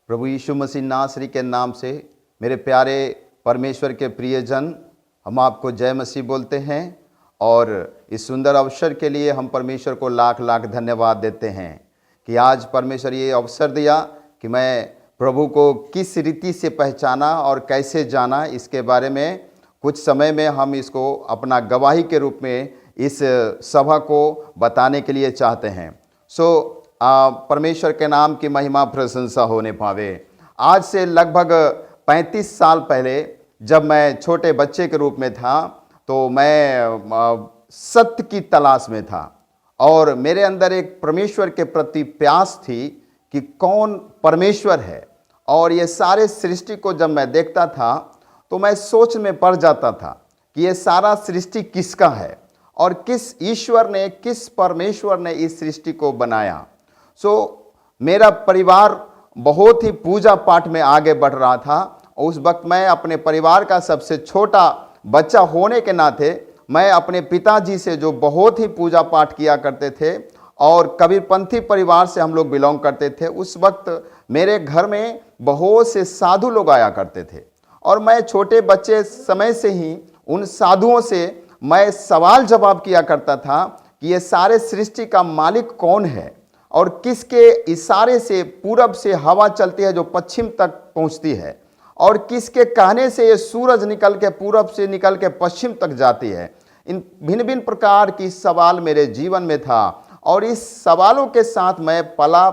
प्रभु यीशु मसीह नासरी के नाम से मेरे प्यारे परमेश्वर के प्रियजन, हम आपको जय मसीह बोलते हैं और इस सुंदर अवसर के लिए हम परमेश्वर को लाख लाख धन्यवाद देते हैं कि आज परमेश्वर ये अवसर दिया कि मैं प्रभु को किस रीति से पहचाना और कैसे जाना, इसके बारे में कुछ समय में हम इसको अपना गवाही के रूप में इस सभा को बताने के लिए चाहते हैं। परमेश्वर के नाम की महिमा प्रशंसा होने पावे। आज से लगभग 35 साल पहले जब मैं छोटे बच्चे के रूप में था तो मैं सत्य की तलाश में था और मेरे अंदर एक परमेश्वर के प्रति प्यास थी कि कौन परमेश्वर है। और ये सारे सृष्टि को जब मैं देखता था तो मैं सोच में पड़ जाता था कि ये सारा सृष्टि किसका है और किस ईश्वर ने, किस परमेश्वर ने इस सृष्टि को बनाया। मेरा परिवार बहुत ही पूजा पाठ में आगे बढ़ रहा था। उस वक्त मैं अपने परिवार का सबसे छोटा बच्चा होने के नाते मैं अपने पिताजी से, जो बहुत ही पूजा पाठ किया करते थे और कबीरपंथी परिवार से हम लोग बिलोंग करते थे, उस वक्त मेरे घर में बहुत से साधु लोग आया करते थे और मैं छोटे बच्चे समय से ही उन साधुओं से मैं सवाल जवाब किया करता था कि ये सारे सृष्टि का मालिक कौन है और किसके इशारे से पूरब से हवा चलती है जो पश्चिम तक पहुंचती है और किसके कहने से ये सूरज निकल के पूरब से निकल के पश्चिम तक जाती है। इन भिन्न भिन्न प्रकार की सवाल मेरे जीवन में था और इस सवालों के साथ मैं पला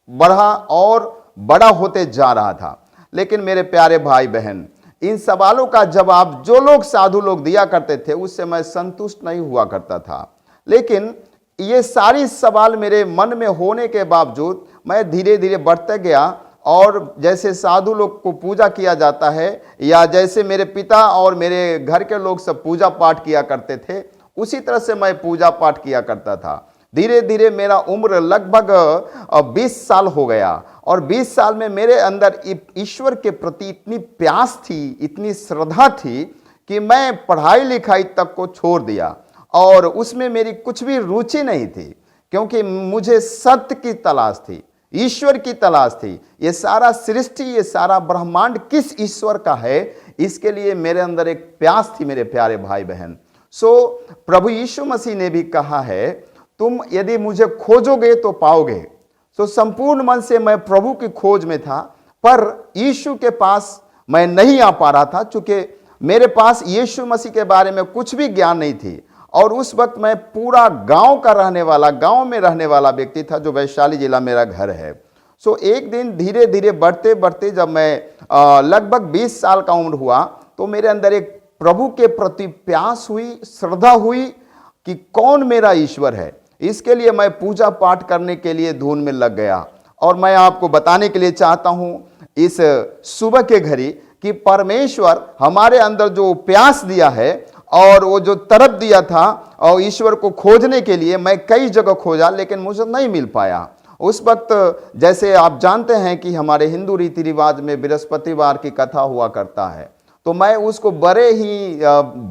बढ़ा और बड़ा होते जा रहा था। लेकिन मेरे प्यारे भाई बहन, इन सवालों का जवाब जो लोग साधु लोग दिया करते थे उससे मैं संतुष्ट नहीं हुआ करता था। लेकिन ये सारी सवाल मेरे मन में होने के बावजूद मैं धीरे धीरे बढ़ते गया और जैसे साधु लोग को पूजा किया जाता है या जैसे मेरे पिता और मेरे घर के लोग सब पूजा पाठ किया करते थे, उसी तरह से मैं पूजा पाठ किया करता था। धीरे धीरे मेरा उम्र लगभग 20 साल हो गया और 20 साल में मेरे अंदर ईश्वर के प्रति इतनी प्यास थी, इतनी श्रद्धा थी कि मैं पढ़ाई लिखाई तक को छोड़ दिया और उसमें मेरी कुछ भी रुचि नहीं थी, क्योंकि मुझे सत्य की तलाश थी, ईश्वर की तलाश थी। ये सारा सृष्टि, ये सारा ब्रह्मांड किस ईश्वर का है, इसके लिए मेरे अंदर एक प्यास थी मेरे प्यारे भाई बहन। प्रभु यीशु मसीह ने भी कहा है, तुम यदि मुझे खोजोगे तो पाओगे। संपूर्ण मन से मैं प्रभु की खोज में था, पर यीशु के पास मैं नहीं आ पा रहा था, चूंकि मेरे पास यीशु मसीह के बारे में कुछ भी ज्ञान नहीं थी। और उस वक्त मैं पूरा गांव का रहने वाला, गांव में रहने वाला व्यक्ति था, जो वैशाली जिला मेरा घर है। एक दिन धीरे धीरे बढ़ते बढ़ते जब मैं लगभग 20 साल का उम्र हुआ तो मेरे अंदर एक प्रभु के प्रति प्यास हुई, श्रद्धा हुई कि कौन मेरा ईश्वर है। इसके लिए मैं पूजा पाठ करने के लिए धुन में लग गया। और मैं आपको बताने के लिए चाहता हूं इस सुबह के घड़ी कि परमेश्वर हमारे अंदर जो प्यास दिया है और वो जो तरफ दिया था और ईश्वर को खोजने के लिए, मैं कई जगह खोजा लेकिन मुझे नहीं मिल पाया। उस वक्त जैसे आप जानते हैं कि हमारे हिंदू रीति रिवाज में बृहस्पतिवार की कथा हुआ करता है, तो मैं उसको बड़े ही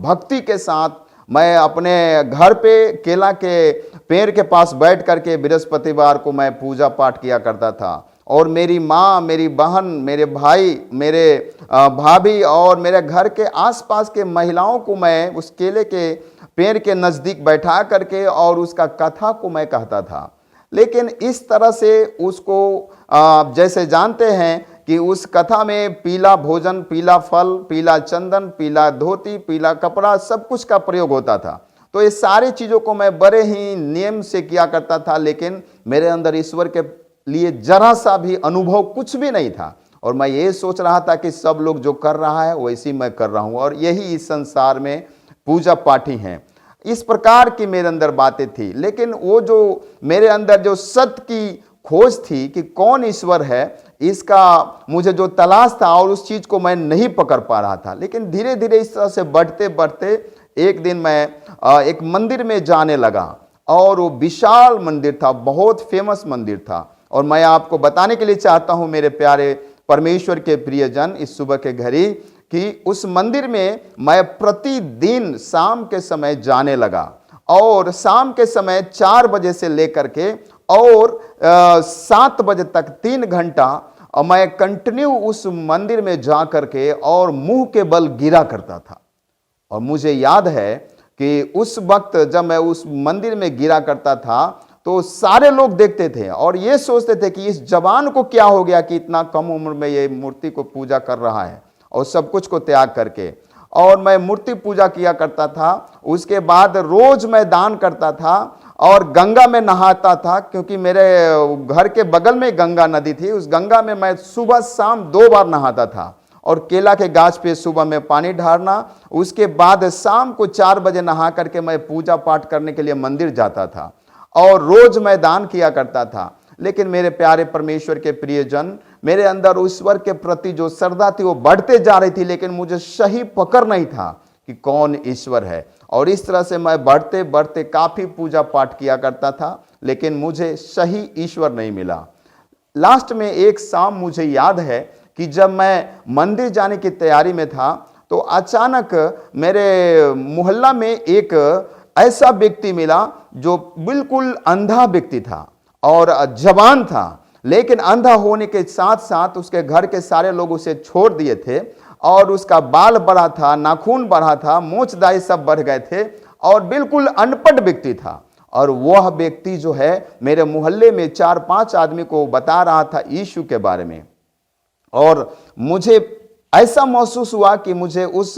भक्ति के साथ मैं अपने घर पे केला के पेड़ के पास बैठ करके बृहस्पतिवार को मैं पूजा पाठ किया करता था। और मेरी माँ, मेरी बहन, मेरे भाई, मेरे भाभी और मेरे घर के आसपास के महिलाओं को मैं उस केले के पेड़ के नज़दीक बैठा करके और उसका कथा को मैं कहता था। लेकिन इस तरह से उसको जैसे जानते हैं कि उस कथा में पीला भोजन, पीला फल, पीला चंदन, पीला धोती, पीला कपड़ा, सब कुछ का प्रयोग होता था। तो ये सारी चीज़ों को मैं बड़े ही नियम से किया करता था, लेकिन मेरे अंदर ईश्वर के लिए जरा सा भी अनुभव कुछ भी नहीं था। और मैं ये सोच रहा था कि सब लोग जो कर रहा है वैसे मैं कर रहा हूँ और यही इस संसार में पूजा पाठी हैं। इस प्रकार की मेरे अंदर बातें थी। लेकिन वो जो मेरे अंदर जो सत्य की खोज थी कि कौन ईश्वर है, इसका मुझे जो तलाश था और उस चीज़ को मैं नहीं पकड़ पा रहा था। लेकिन धीरे धीरे इस तरह से बढ़ते बढ़ते एक दिन मैं एक मंदिर में जाने लगा और वो विशाल मंदिर था, बहुत फेमस मंदिर था। और मैं आपको बताने के लिए चाहता हूं मेरे प्यारे परमेश्वर के प्रियजन इस सुबह के घड़ी कि उस मंदिर में मैं प्रतिदिन शाम के समय जाने लगा और शाम के समय 4 बजे से लेकर के और 7 बजे तक 3 घंटा और मैं कंटिन्यू उस मंदिर में जा करके और मुंह के बल गिरा करता था। और मुझे याद है कि उस वक्त जब मैं उस मंदिर में गिरा करता था तो सारे लोग देखते थे और ये सोचते थे कि इस जवान को क्या हो गया कि इतना कम उम्र में ये मूर्ति को पूजा कर रहा है और सब कुछ को त्याग करके। और मैं मूर्ति पूजा किया करता था। उसके बाद रोज मैं दान करता था और गंगा में नहाता था, क्योंकि मेरे घर के बगल में गंगा नदी थी। उस गंगा में मैं सुबह शाम 2 बार नहाता था और केला के गाछ पे सुबह में पानी ढारना, उसके बाद शाम को 4 बजे नहा करके मैं पूजा पाठ करने के लिए मंदिर जाता था और रोज मैं दान किया करता था। लेकिन मेरे प्यारे परमेश्वर के प्रियजन, मेरे अंदर ईश्वर के प्रति जो श्रद्धा थी वो बढ़ते जा रही थी, लेकिन मुझे सही पकड़ नहीं था कि कौन ईश्वर है। और इस तरह से मैं बढ़ते बढ़ते काफ़ी पूजा पाठ किया करता था, लेकिन मुझे सही ईश्वर नहीं मिला। लास्ट में एक शाम मुझे याद है कि जब मैं मंदिर जाने की तैयारी में था तो अचानक मेरे मोहल्ला में एक ऐसा व्यक्ति मिला जो बिल्कुल अंधा व्यक्ति था और जवान था, लेकिन अंधा होने के साथ साथ उसके घर के सारे लोग उसे छोड़ दिए थे और उसका बाल बड़ा था, नाखून बड़ा था, मूंछदाई सब बढ़ गए थे और बिल्कुल अनपढ़ व्यक्ति था। और वह व्यक्ति जो है मेरे मोहल्ले में 4-5 आदमी को बता रहा था यीशु के बारे में। और मुझे ऐसा महसूस हुआ कि मुझे उस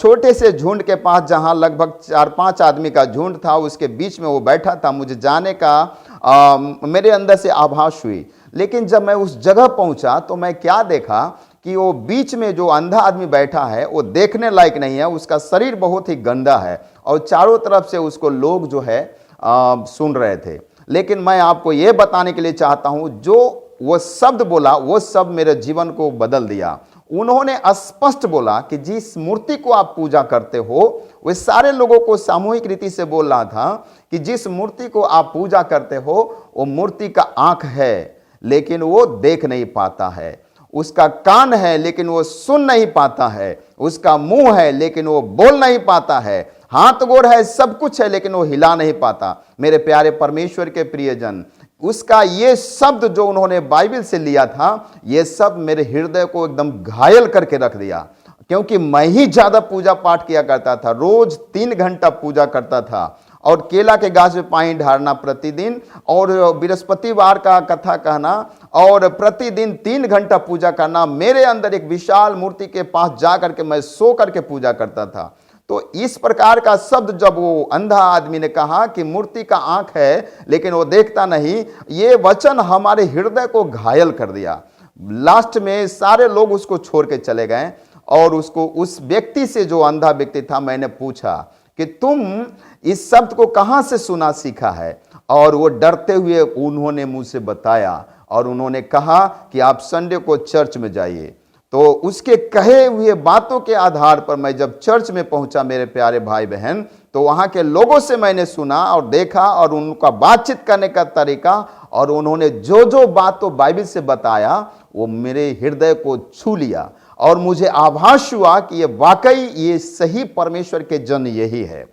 छोटे से झुंड के पास, जहां लगभग 4-5 आदमी का झुंड था, उसके बीच में वो बैठा था, मुझे जाने का मेरे अंदर से आभास हुई। लेकिन जब मैं उस जगह पहुंचा तो मैं क्या देखा कि वो बीच में जो अंधा आदमी बैठा है वो देखने लायक नहीं है, उसका शरीर बहुत ही गंदा है और चारों तरफ से उसको लोग जो है सुन रहे थे। लेकिन मैं आपको ये बताने के लिए चाहता हूं, जो वो शब्द बोला वो शब्द मेरे जीवन को बदल दिया। उन्होंने स्पष्ट बोला कि जिस मूर्ति को आप पूजा करते हो, वे सारे लोगों को सामूहिक रीति से बोल रहा था कि जिस मूर्ति को आप पूजा करते हो वो मूर्ति का आंख है लेकिन वो देख नहीं पाता है, उसका कान है लेकिन वो सुन नहीं पाता है, उसका मुंह है लेकिन वो बोल नहीं पाता है, हाथ गोड़ है, सब कुछ है लेकिन वो हिला नहीं पाता। मेरे प्यारे परमेश्वर के प्रियजन, उसका ये शब्द जो उन्होंने बाइबल से लिया था, ये सब मेरे हृदय को एकदम घायल करके रख दिया। क्योंकि मैं ही ज्यादा पूजा पाठ किया करता था, रोज 3 घंटा पूजा करता था और केला के गाछ में पानी ढारना प्रतिदिन, और बृहस्पतिवार का कथा कहना और प्रतिदिन 3 घंटा पूजा करना। मेरे अंदर एक विशाल मूर्ति के पास जा करके मैं सो करके पूजा करता था। तो इस प्रकार का शब्द जब वो अंधा आदमी ने कहा कि मूर्ति का आंख है लेकिन वो देखता नहीं, ये वचन हमारे हृदय को घायल कर दिया। लास्ट में सारे लोग उसको छोड़ के चले गए और उसको, उस व्यक्ति से जो अंधा व्यक्ति था, मैंने पूछा कि तुम इस शब्द को कहां से सुना सीखा है? और वो डरते हुए उन्होंने मुझसे बताया और उन्होंने कहा कि आप संडे को चर्च में जाइए। तो उसके कहे हुए बातों के आधार पर मैं जब चर्च में पहुंचा मेरे प्यारे भाई बहन, तो वहां के लोगों से मैंने सुना और देखा और उनका बातचीत करने का तरीका, और उन्होंने जो जो बात तो बाइबल से बताया वो मेरे हृदय को छू लिया और मुझे आभास हुआ कि ये वाकई ये सही परमेश्वर के जन यही है।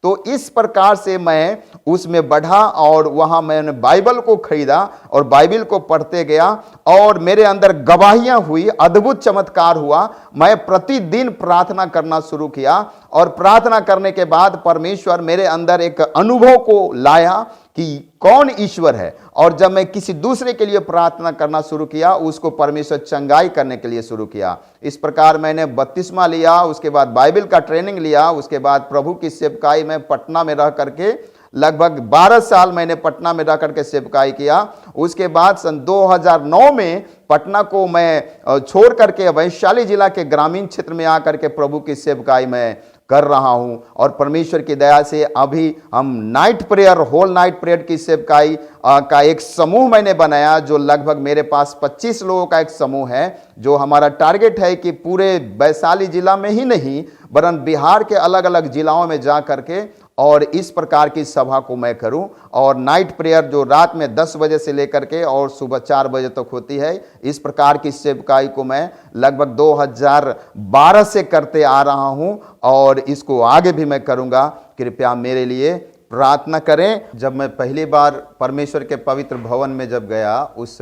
तो इस प्रकार से मैं उसमें बढ़ा और वहां मैंने बाइबल को खरीदा और बाइबल को पढ़ते गया और मेरे अंदर गवाहियां हुई, अद्भुत चमत्कार हुआ। मैं प्रतिदिन प्रार्थना करना शुरू किया और प्रार्थना करने के बाद परमेश्वर मेरे अंदर एक अनुभव को लाया कि कौन ईश्वर है। और जब मैं किसी दूसरे के लिए प्रार्थना करना शुरू किया, उसको परमेश्वर चंगाई करने के लिए शुरू किया। इस प्रकार मैंने बपतिस्मा लिया, उसके बाद बाइबल का ट्रेनिंग लिया, उसके बाद प्रभु की सेवकाई में पटना में रह करके लगभग 12 साल मैंने पटना में रह करके सेवकाई किया। उसके बाद सन 2009 में पटना को मैं छोड़ करके वैशाली जिला के ग्रामीण क्षेत्र में आकर के प्रभु की सेवकाई में कर रहा हूं। और परमेश्वर की दया से अभी हम night prayer, whole night prayer की सेवकाई का एक समूह मैंने बनाया, जो लगभग मेरे पास 25 लोगों का एक समूह है, जो हमारा टारगेट है कि पूरे वैशाली जिला में ही नहीं वरन बिहार के अलग अलग जिलाओं में जा करके और इस प्रकार की सभा को मैं करूं। और नाइट प्रेयर जो रात में 10 बजे से लेकर के और सुबह 4 बजे तक होती है, इस प्रकार की सेवकाई को मैं लगभग 2012 से करते आ रहा हूं और इसको आगे भी मैं करूंगा। कृपया मेरे लिए प्रार्थना करें। जब मैं पहली बार परमेश्वर के पवित्र भवन में जब गया, उस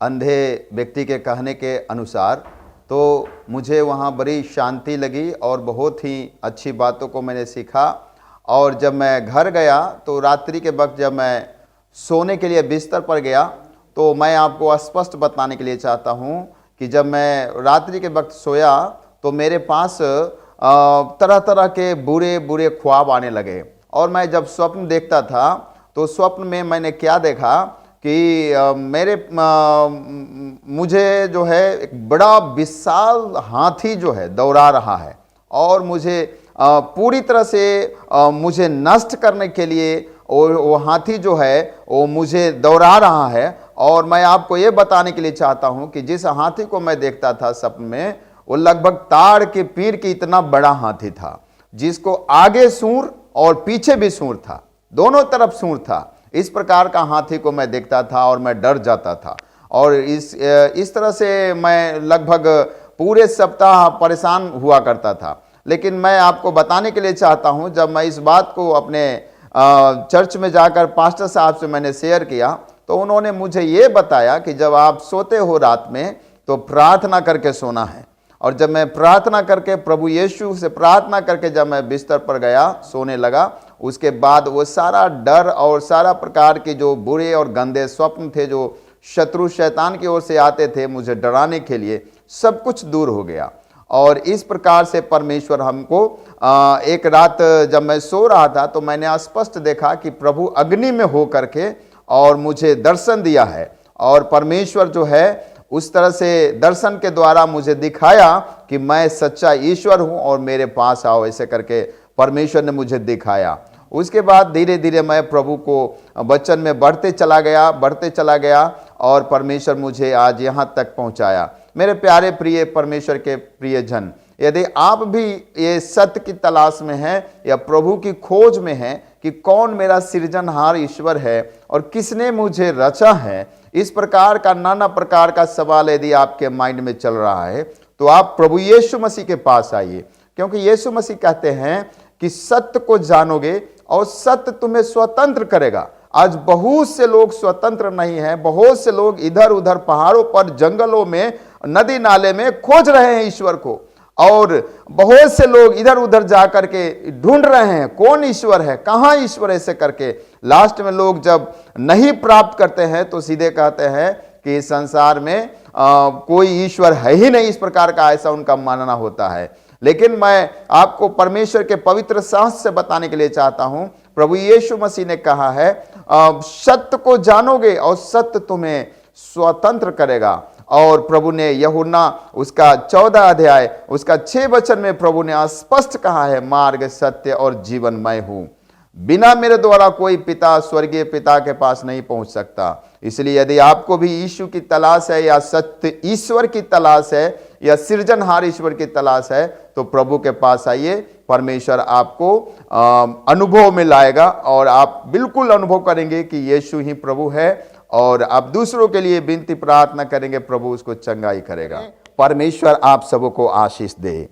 अंधे व्यक्ति के कहने के अनुसार। तो मुझे वहाँ बड़ी शांति लगी और बहुत ही अच्छी बातों को मैंने सीखा। और जब मैं घर गया तो रात्रि के वक्त जब मैं सोने के लिए बिस्तर पर गया, तो मैं आपको स्पष्ट बताने के लिए चाहता हूँ कि जब मैं रात्रि के वक्त सोया तो मेरे पास तरह तरह के बुरे बुरे ख्वाब आने लगे। और मैं जब स्वप्न देखता था तो स्वप्न में मैंने क्या देखा कि मुझे जो है एक बड़ा विशाल हाथी जो है दौड़ा रहा है और मुझे पूरी तरह से मुझे नष्ट करने के लिए वो हाथी जो है वो मुझे दौड़ा रहा है। और मैं आपको ये बताने के लिए चाहता हूँ कि जिस हाथी को मैं देखता था सपने में, वो लगभग ताड़ के पीर की इतना बड़ा हाथी था, जिसको आगे सूंड और पीछे भी सूंड था, दोनों तरफ सूंड था। इस प्रकार का हाथी को मैं देखता था और मैं डर जाता था। और इस तरह से मैं लगभग पूरे सप्ताह परेशान हुआ करता था। लेकिन मैं आपको बताने के लिए चाहता हूं, जब मैं इस बात को अपने चर्च में जाकर पास्टर साहब से मैंने शेयर किया, तो उन्होंने मुझे ये बताया कि जब आप सोते हो रात में तो प्रार्थना करके सोना है। और जब मैं प्रार्थना करके प्रभु यीशु से प्रार्थना करके जब मैं बिस्तर पर गया सोने लगा, उसके बाद वो सारा डर और सारा प्रकार के जो बुरे और गंदे स्वप्न थे जो शत्रु शैतान की ओर से आते थे मुझे डराने के लिए, सब कुछ दूर हो गया। और इस प्रकार से परमेश्वर हमको एक रात जब मैं सो रहा था तो मैंने स्पष्ट देखा कि प्रभु अग्नि में हो करके और मुझे दर्शन दिया है। और परमेश्वर जो है उस तरह से दर्शन के द्वारा मुझे दिखाया कि मैं सच्चा ईश्वर हूं और मेरे पास आओ, ऐसे करके परमेश्वर ने मुझे दिखाया। उसके बाद धीरे धीरे मैं प्रभु को वचन में बढ़ते चला गया और परमेश्वर मुझे आज यहाँ तक पहुँचाया। मेरे प्यारे प्रिय परमेश्वर के प्रियजन, यदि आप भी ये सत्य की तलाश में हैं या प्रभु की खोज में हैं कि कौन मेरा सृजनहार ईश्वर है और किसने मुझे रचा है, इस प्रकार का नाना प्रकार का सवाल यदि आपके माइंड में चल रहा है, तो आप प्रभु यीशु मसीह के पास आइए। क्योंकि यीशु मसीह कहते हैं कि सत्य को जानोगे और सत्य तुम्हें स्वतंत्र करेगा। आज बहुत से लोग स्वतंत्र नहीं हैं, बहुत से लोग इधर उधर पहाड़ों पर, जंगलों में, नदी नाले में खोज रहे हैं ईश्वर को। और बहुत से लोग इधर उधर जाकर के ढूंढ रहे हैं कौन ईश्वर है, कहाँ ईश्वर है, ऐसे करके लास्ट में लोग जब नहीं प्राप्त करते हैं तो सीधे कहते हैं कि इस संसार में कोई ईश्वर है ही नहीं, इस प्रकार का ऐसा उनका मानना होता है। लेकिन मैं आपको परमेश्वर के पवित्र शास्त्र से बताने के लिए चाहता हूं, प्रभु यीशु मसीह ने कहा है सत्य को जानोगे और सत्य तुम्हें स्वतंत्र करेगा। और प्रभु ने यूहन्ना उसका 14 अध्याय उसका 6 वचन में प्रभु ने स्पष्ट कहा है, मार्ग सत्य और जीवन मैं हूं, बिना मेरे द्वारा कोई पिता स्वर्गीय पिता के पास नहीं पहुंच सकता। इसलिए यदि आपको भी यीशु की तलाश है या सत्य ईश्वर की तलाश है या सृजनहार ईश्वर की तलाश है, तो प्रभु के पास आइए। परमेश्वर आपको अनुभव में लाएगा और आप बिल्कुल अनुभव करेंगे कि यीशु ही प्रभु है। और आप दूसरों के लिए विनती प्रार्थना करेंगे, प्रभु उसको चंगाई करेगा। परमेश्वर आप सबको आशीष दे।